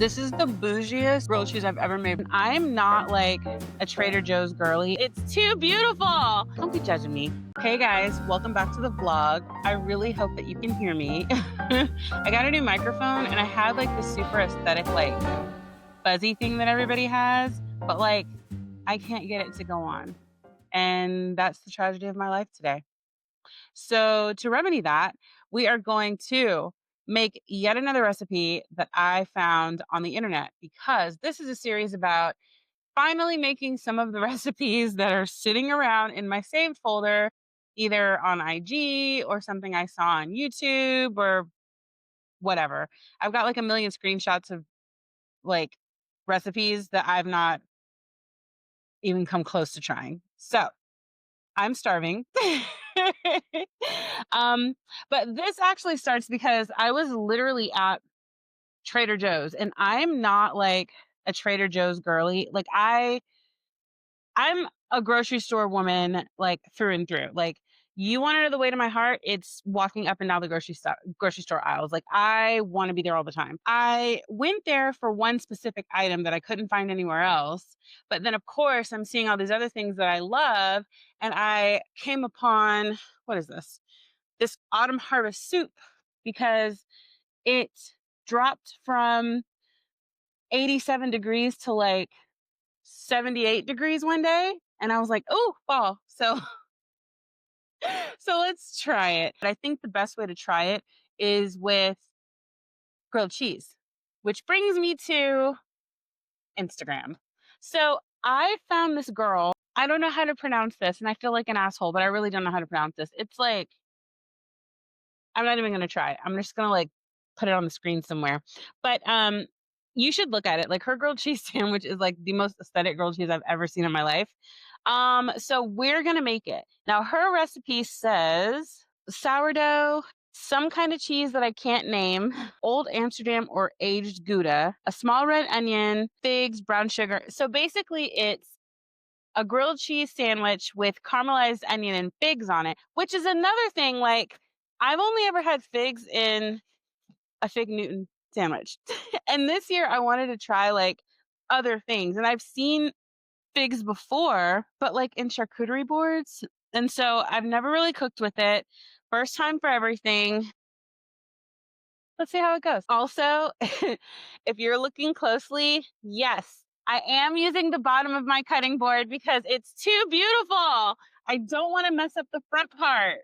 This is the bougiest grilled cheese I've ever made. I'm not like a Trader Joe's girly. It's too beautiful. Don't be judging me. Hey guys, welcome back to the vlog. I really hope that you can hear me. I got a new microphone and I had like the super aesthetic, like fuzzy thing that everybody has, but like I can't get it to go on. And that's the tragedy of my life today. So, to remedy that, we are going to make yet another recipe that I found on the internet because this is a series about finally making some of the recipes that are sitting around in my saved folder, either on IG or something I saw on YouTube or whatever. I've got like a million screenshots of like recipes that I've not even come close to trying. So, I'm starving. um, but this actually starts because I was literally at Trader Joe's and I'm not like a Trader Joe's girly. Like I'm a grocery store woman like through and through. Like you want to know the way to my heart, it's walking up and down the grocery store aisles. Like I want to be there all the time. I went there for one specific item that I couldn't find anywhere else. But then of course, I'm seeing all these other things that I love and I came upon what is this? This autumn harvest soup because it dropped from 87 degrees to like 78 degrees one day and I was like, "Oh, fall." So let's try it. But I think the best way to try it is with grilled cheese, which brings me to Instagram. So I found this girl. I don't know how to pronounce this, and I feel like an asshole, but I really don't know how to pronounce this. It's like, I'm not even going to try. I'm just going to like put it on the screen somewhere. But you should look at it. Like her grilled cheese sandwich is like the most aesthetic grilled cheese I've ever seen in my life. So we're gonna make it. Now her recipe says sourdough, some kind of cheese that I can't name, old Amsterdam or aged Gouda, a small red onion, figs, brown sugar. So basically it's a grilled cheese sandwich with caramelized onion and figs on it, which is another thing. Like I've only ever had figs in a fig Newton sandwich. And this year I wanted to try like other things. And I've seen figs before, but like in charcuterie boards. And so I've never really cooked with it. First time for everything. Let's see how it goes. Also, if you're looking closely, yes, I am using the bottom of my cutting board because it's too beautiful. I don't want to mess up the front part.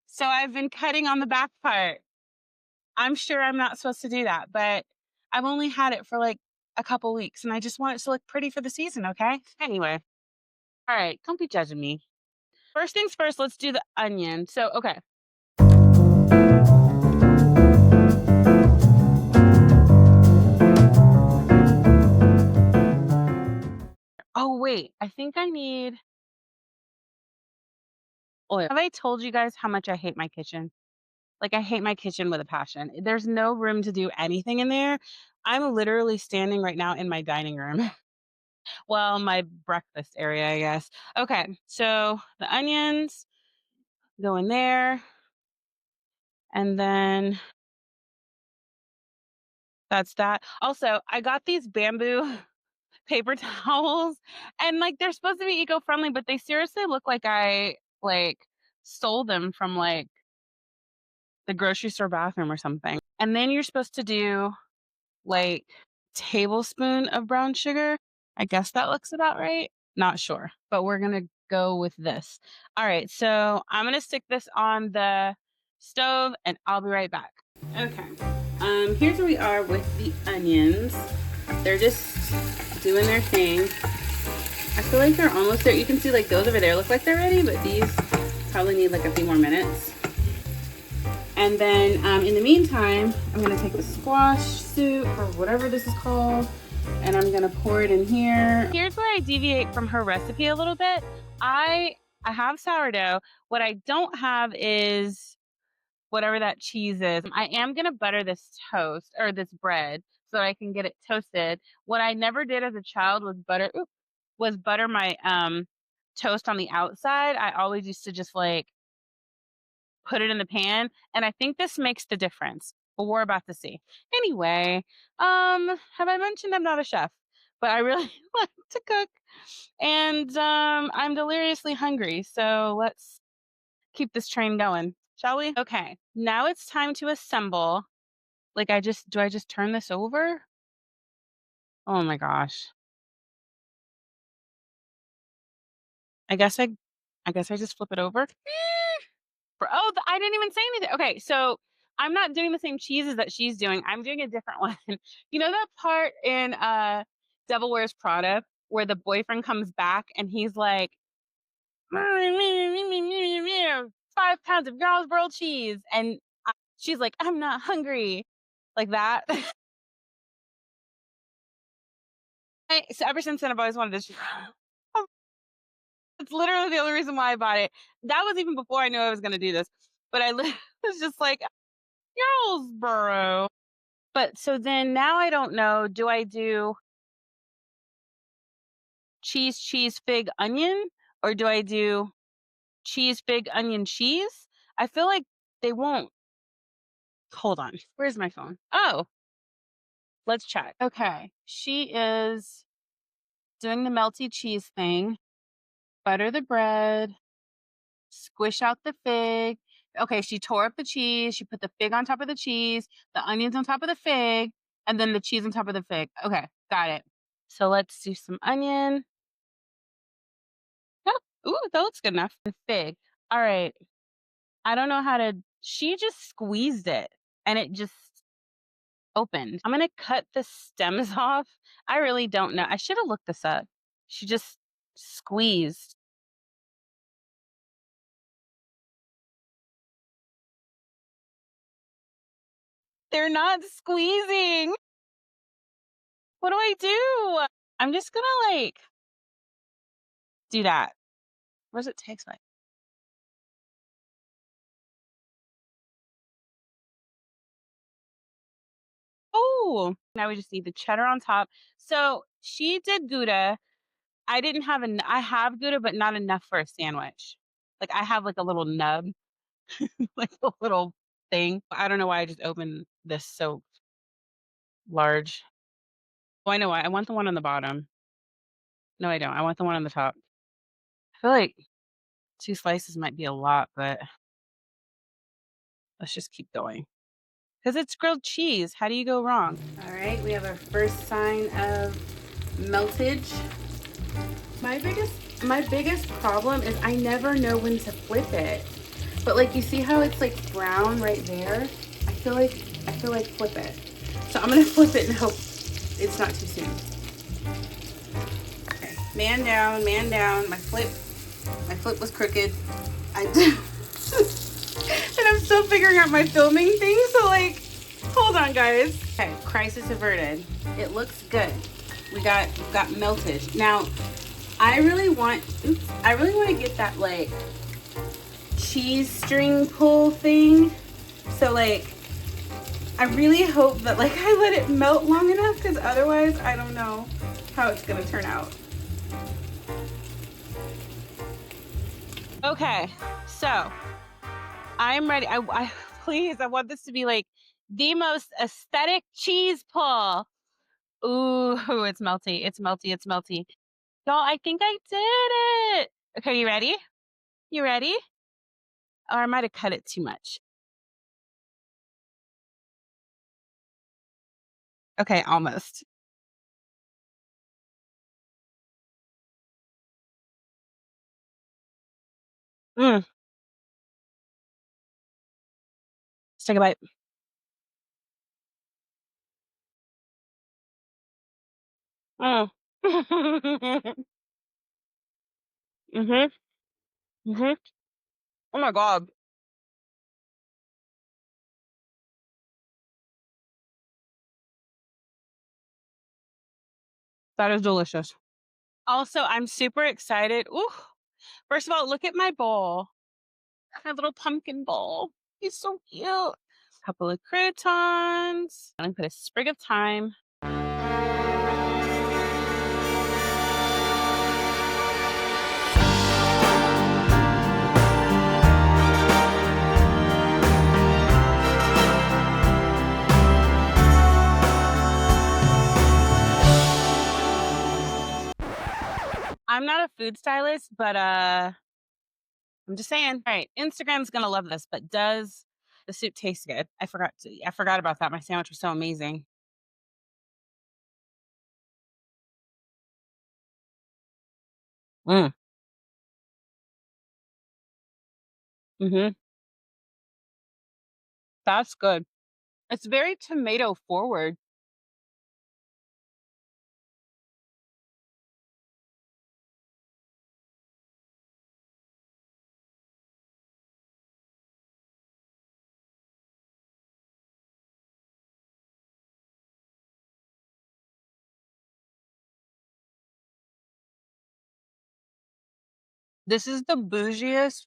So I've been cutting on the back part. I'm sure I'm not supposed to do that, but I've only had it for like a couple weeks and I just want it to look pretty for the season, okay? Anyway, all right, don't be judging me. First things first, let's do the onion. So, okay. Oh, wait, I think I need oil. Have I told you guys how much I hate my kitchen? Like, I hate my kitchen with a passion. There's no room to do anything in there. I'm literally standing right now in my dining room. Well, my breakfast area, I guess. Okay, so the onions go in there, and then that's that. Also, I got these bamboo paper towels and like they're supposed to be eco-friendly, but they seriously look like I like stole them from like the grocery store bathroom or something. And then you're supposed to do like tablespoon of brown sugar. I guess that looks about right. Not sure, but we're going to go with this. All right, so I'm going to stick this on the stove and I'll be right back. Okay. Here's where we are with the onions. They're just doing their thing. I feel like they're almost there. You can see like those over there look like they're ready, but these probably need like a few more minutes. And then in the meantime, I'm gonna take the squash soup or whatever this is called, and I'm gonna pour it in here. Here's where I deviate from her recipe a little bit. I have sourdough. What I don't have is whatever that cheese is. I am gonna butter this toast or this bread so I can get it toasted. What I never did as a child was butter my toast on the outside. I always used to just like put it in the pan, and I think this makes the difference. but we're about to see. Anyway, have I mentioned I'm not a chef, but I really like to cook, and I'm deliriously hungry. So let's keep this train going, shall we? Okay, now it's time to assemble. Like, do I just turn this over? Oh my gosh. I guess I I guess I just flip it over. I didn't even say anything. Okay, so I'm not doing the same cheeses that she's doing. I'm doing a different one. You know that part in Devil Wears Prada where the boyfriend comes back and he's like 5 pounds of girls grilled cheese, and she's like, I'm not hungry, like that. So ever since then, I've always wanted to. It's literally the only reason why I bought it. That was even before I knew I was going to do this, but was just like Hillsboro. But so then now I don't know. Do I do cheese, fig, onion, or do I do cheese, fig, onion, cheese? I feel like they won't. Hold on. Where's my phone? Oh, let's check. Okay. She is doing the melty cheese thing. Butter the bread, squish out the fig. Okay, she tore up the cheese. She put the fig on top of the cheese, the onions on top of the fig, and then the cheese on top of the fig. Okay, got it. So let's do some onion. Oh, ooh, that looks good enough. And fig. All right. I don't know how to. She just squeezed it and it just opened. I'm going to cut the stems off. I really don't know. I should have looked this up. She just squeezed. They're not squeezing. What do I do? I'm just going to like do that. What does it taste like? Oh, now we just need the cheddar on top. So she did Gouda. I didn't have I have Gouda, but not enough for a sandwich. Like I have like a little nub, like a little thing. I don't know why I just opened this so large. Oh, I know why. I want the one on the bottom. No, I don't. I want the one on the top. I feel like 2 slices might be a lot, but let's just keep going. Because it's grilled cheese. How do you go wrong? All right, we have our first sign of meltage. My biggest problem is I never know when to flip it. But like you see how it's like brown right there? I feel like flip it. So I'm gonna flip it and hope it's not too soon. Okay. Man down, man down. My flip was crooked. I did. And I'm still figuring out my filming thing, so like, hold on guys. Okay, crisis averted. It looks good. We got melted. Now, I really want to get that like cheese string pull thing. So like, I really hope that like I let it melt long enough, because otherwise I don't know how it's gonna turn out. Okay, so I'm ready. Please, I want this to be like the most aesthetic cheese pull. Ooh, it's melty. It's melty. It's melty. Y'all, I think I did it. Okay, you ready? You ready? Or I might have cut it too much. Okay, almost. Mm, let's take a bite. Mm. Mhm. Mhm. Oh my god, that is delicious. Also, I'm super excited. Ooh. First of all, look at my bowl. My little pumpkin bowl. He's so cute. Couple of croutons. I'm gonna put a sprig of thyme. I'm not a food stylist, but I'm just saying. All right, Instagram's gonna love this, but does the soup taste good? I forgot about that. My sandwich was so amazing. Mm, mhm. That's good. It's very tomato forward. This is the bougiest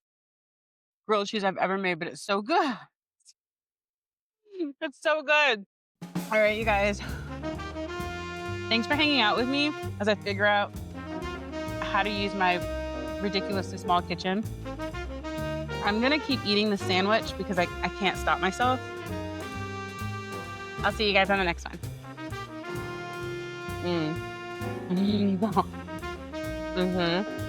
grilled cheese I've ever made, but it's so good. It's so good. All right, you guys. Thanks for hanging out with me as I figure out how to use my ridiculously small kitchen. I'm gonna keep eating the sandwich because I can't stop myself. I'll see you guys on the next one. Mm. Mhm.